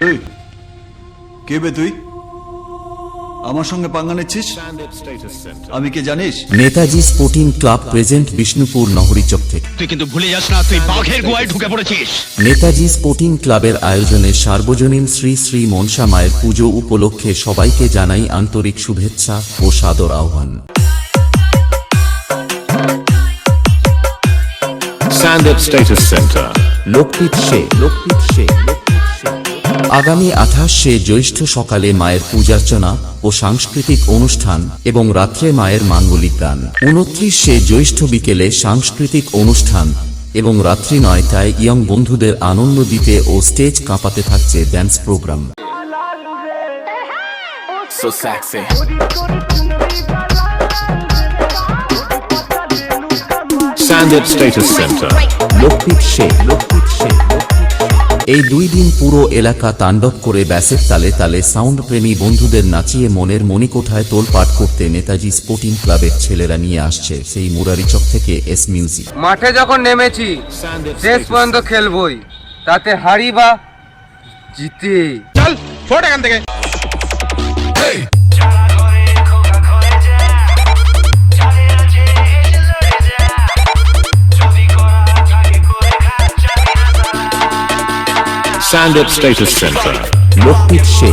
এই কে বে তুই? আমার সঙ্গে পাঙ্গা নিচ্ছিস? আমি কে জানিস? Netaji sporting club present Bishnupur Naharichak থেকে। তুই কিন্তু ভুলে যাস না, তুই বাঘের গুহায় ঢুকে পড়েছিস। নেতাজি স্পোর্টিং ক্লাবের আয়োজনে সার্বজনীন শ্রী শ্রী মনসা মায়ের পুজো উপলক্ষে সবাইকে জানাই আন্তরিক শুভেচ্ছা ও সাদর আহ্বান। Sandip Status Center. লোকপিত সে আগামী 28শে জ্যৈষ্ঠ সকালে মায়ের পূজার্চনা ও সাংস্কৃতিক অনুষ্ঠান এবং রাত্রে মায়ের মাঙ্গলিক গান। 29শে জ্যৈষ্ঠ বিকেলে সাংস্কৃতিক অনুষ্ঠান এবং রাত্রি 9টায় ইয়ং বন্ধুদের আনন্দ দিতে ও স্টেজ কাঁপাতে থাকছে dance programme. So sexy. Sandip Status Center. লোকপিত সে এই 2 দিন পুরো এলাকা তাণ্ডব করে ব্যাসের তালে তালে সাউন্ড প্রেমী বন্ধুদের নাচিয়ে মনের মণিকোঠায় তোলপাট করতে নেতাজি স্পোর্টিং ক্লাবের ছেলেরা নিয়ে আসছে সেই মুরারিচক থেকে এস মিউজিক। মাঠে যখন নেমেছি শেষ পর্যন্ত খেলবই, তাতে হারি বা জিতে। চল ফোট এখান থেকে। Sandip Status Center. লোকপিত সে